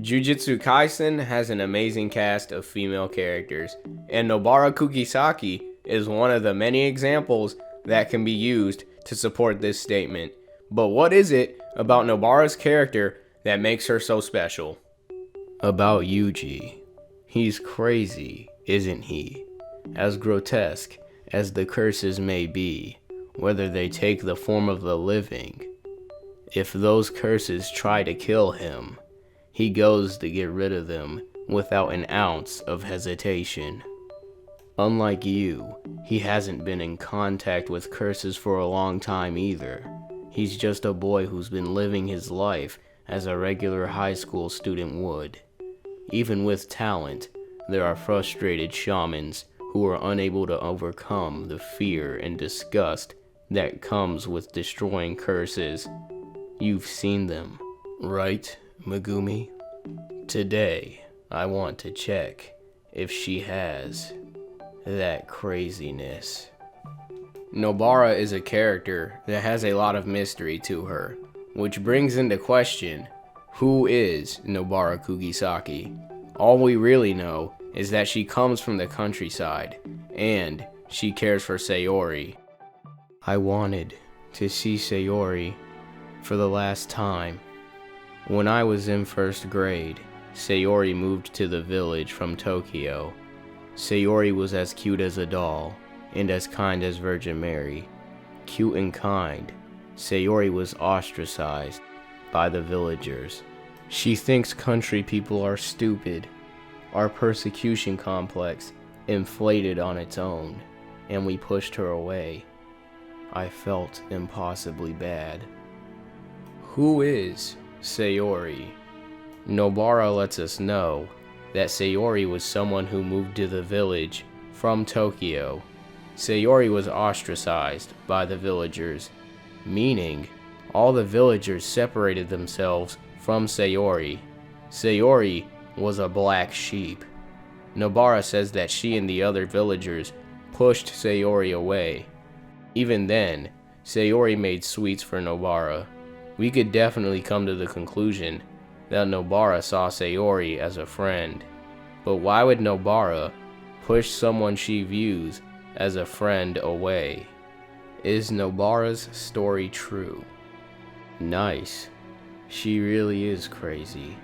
Jujutsu Kaisen has an amazing cast of female characters, and Nobara Kugisaki is one of the many examples that can be used to support this statement. But what is it about Nobara's character that makes her so special? About Yuji. He's crazy, isn't he? As grotesque as the curses may be, whether they take the form of the living. If those curses try to kill him, he goes to get rid of them without an ounce of hesitation. Unlike you, he hasn't been in contact with curses for a long time either. He's just a boy who's been living his life as a regular high school student would. Even with talent, there are frustrated shamans who are unable to overcome the fear and disgust that comes with destroying curses. You've seen them, right, Megumi? Today, I want to check if she has that craziness. Nobara is a character that has a lot of mystery to her, which brings into question, who is Nobara Kugisaki? All we really know is that she comes from the countryside, and she cares for Saori. I wanted to see Saori for the last time. When I was in first grade, Saori moved to the village from Tokyo. Saori was as cute as a doll, and as kind as Virgin Mary. Cute and kind, Saori was ostracized by the villagers. She thinks country people are stupid. Our persecution complex inflated on its own, and we pushed her away. I felt impossibly bad. Who is Saori? Nobara lets us know that Saori was someone who moved to the village from Tokyo. Saori was ostracized by the villagers, meaning all the villagers separated themselves from Saori. Saori was a black sheep. Nobara says that she and the other villagers pushed Saori away. Even then, Saori made sweets for Nobara. We could definitely come to the conclusion that Nobara saw Saori as a friend. But why would Nobara push someone she views as a friend away? Is Nobara's story true? Nice. She really is crazy.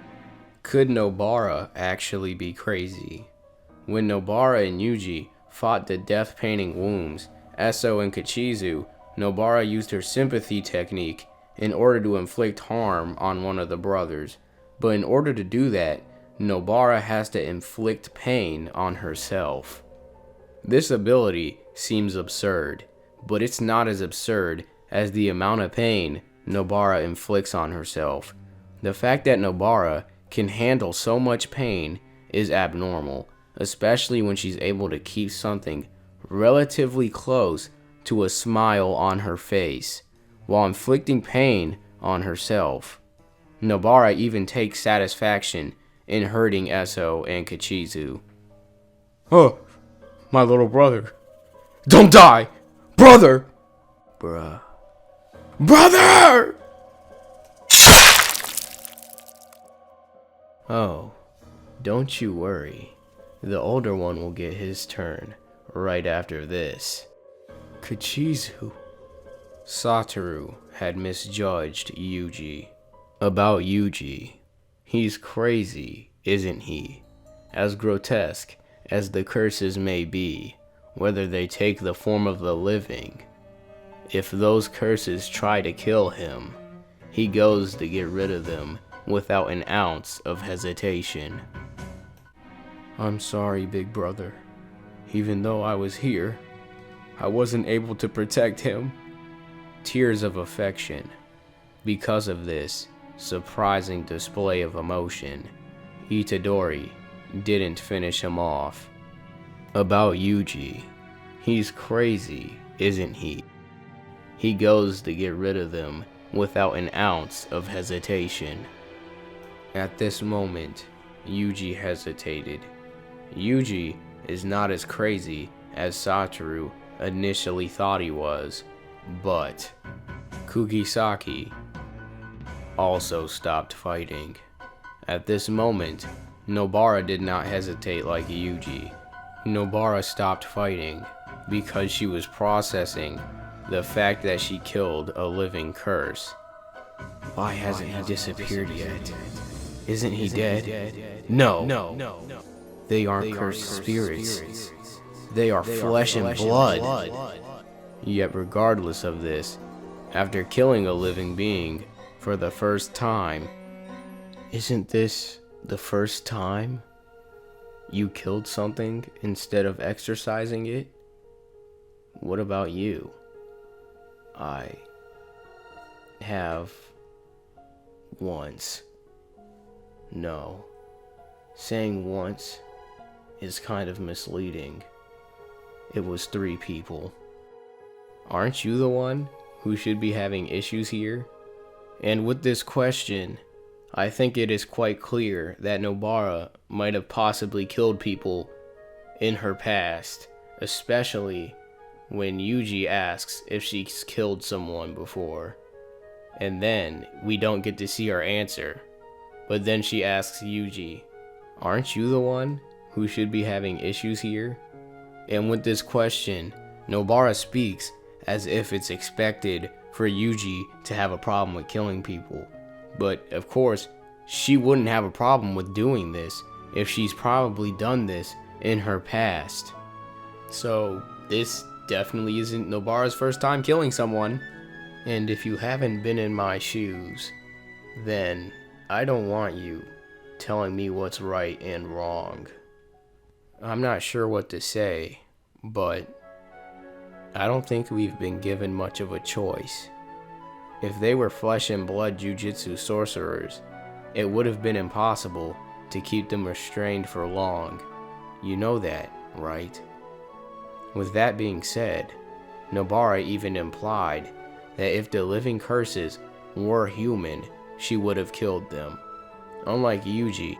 Could Nobara actually be crazy? When Nobara and Yuji fought the death-painting wombs, Eso and Kachizu, Nobara used her sympathy technique in order to inflict harm on one of the brothers. But in order to do that, Nobara has to inflict pain on herself. This ability seems absurd, but it's not as absurd as the amount of pain Nobara inflicts on herself. The fact that Nobara can handle so much pain is abnormal, especially when she's able to keep something relatively close to a smile on her face while inflicting pain on herself. Nobara even takes satisfaction in hurting Eso and Kachizu. Oh, my little brother. Don't die! Brother! Bruh. Brother! Oh, don't you worry. The older one will get his turn right after this. Kachizu. Satoru had misjudged Yuji. About Yuji. He's crazy, isn't he? As grotesque as the curses may be, whether they take the form of the living. If those curses try to kill him, he goes to get rid of them without an ounce of hesitation. I'm sorry, big brother. Even though I was here, I wasn't able to protect him. Tears of affection. Because of this surprising display of emotion, Itadori didn't finish him off. About Yuji. He's crazy, isn't he? He goes to get rid of them without an ounce of hesitation. At this moment, Yuji hesitated. Yuji is not as crazy as Satoru initially thought he was, but Kugisaki also stopped fighting. At this moment, Nobara did not hesitate like Yuji. Nobara stopped fighting because she was processing the fact that she killed a living curse. Why hasn't he disappeared yet? Isn't he dead? No. They aren't cursed spirits. They are flesh and blood. Yet regardless of this, after killing a living being for the first time, isn't this the first time you killed something instead of exercising it? What about you? I have once. No. Saying once is kind of misleading. It was 3 people. Aren't you the one who should be having issues here? And with this question, I think it is quite clear that Nobara might have possibly killed people in her past, especially when Yuji asks if she's killed someone before. And then we don't get to see her answer. But then she asks Yuji, aren't you the one who should be having issues here? And with this question, Nobara speaks as if it's expected for Yuji to have a problem with killing people. But of course, she wouldn't have a problem with doing this if she's probably done this in her past. So this definitely isn't Nobara's first time killing someone. And if you haven't been in my shoes, then I don't want you telling me what's right and wrong. I'm not sure what to say, but I don't think we've been given much of a choice. If they were flesh and blood jujutsu sorcerers, it would have been impossible to keep them restrained for long. You know that, right? With that being said, Nobara even implied that if the living curses were human, she would have killed them. Unlike Yuji,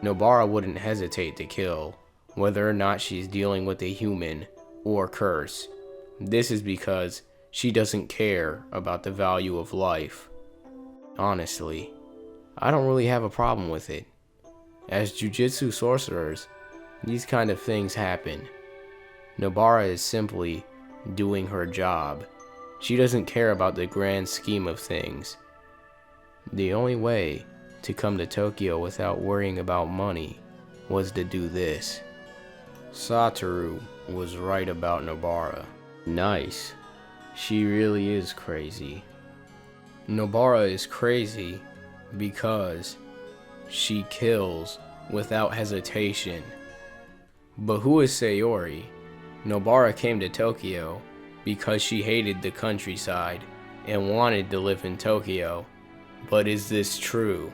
Nobara wouldn't hesitate to kill, whether or not she's dealing with a human or curse. This is because she doesn't care about the value of life. Honestly, I don't really have a problem with it. As jujutsu sorcerers, these kind of things happen. Nobara is simply doing her job. She doesn't care about the grand scheme of things. The only way to come to Tokyo without worrying about money was to do this. Satoru was right about Nobara. Nice. She really is crazy. Nobara is crazy because she kills without hesitation. But who is Saori? Nobara came to Tokyo because she hated the countryside and wanted to live in Tokyo. But is this true?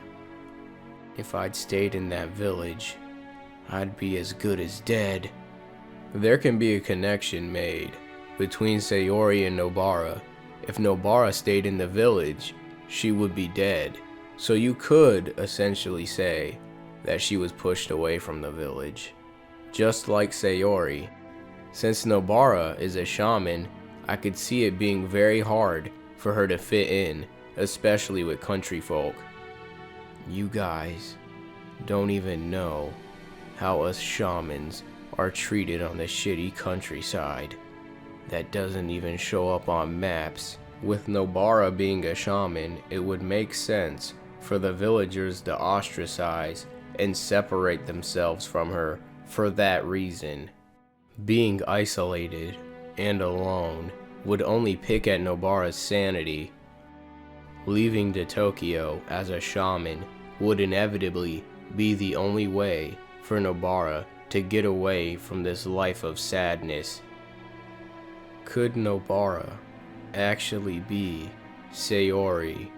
If I'd stayed in that village, I'd be as good as dead. There can be a connection made between Saori and Nobara. If Nobara stayed in the village, she would be dead. So you could essentially say that she was pushed away from the village. Just like Saori. Since Nobara is a shaman, I could see it being very hard for her to fit in, especially with country folk. You guys don't even know how us shamans are treated on the shitty countryside that doesn't even show up on maps. With Nobara being a shaman, it would make sense for the villagers to ostracize and separate themselves from her for that reason. Being isolated and alone would only pick at Nobara's sanity. Leaving to Tokyo as a shaman would inevitably be the only way for Nobara to get away from this life of sadness. Could Nobara actually be Saori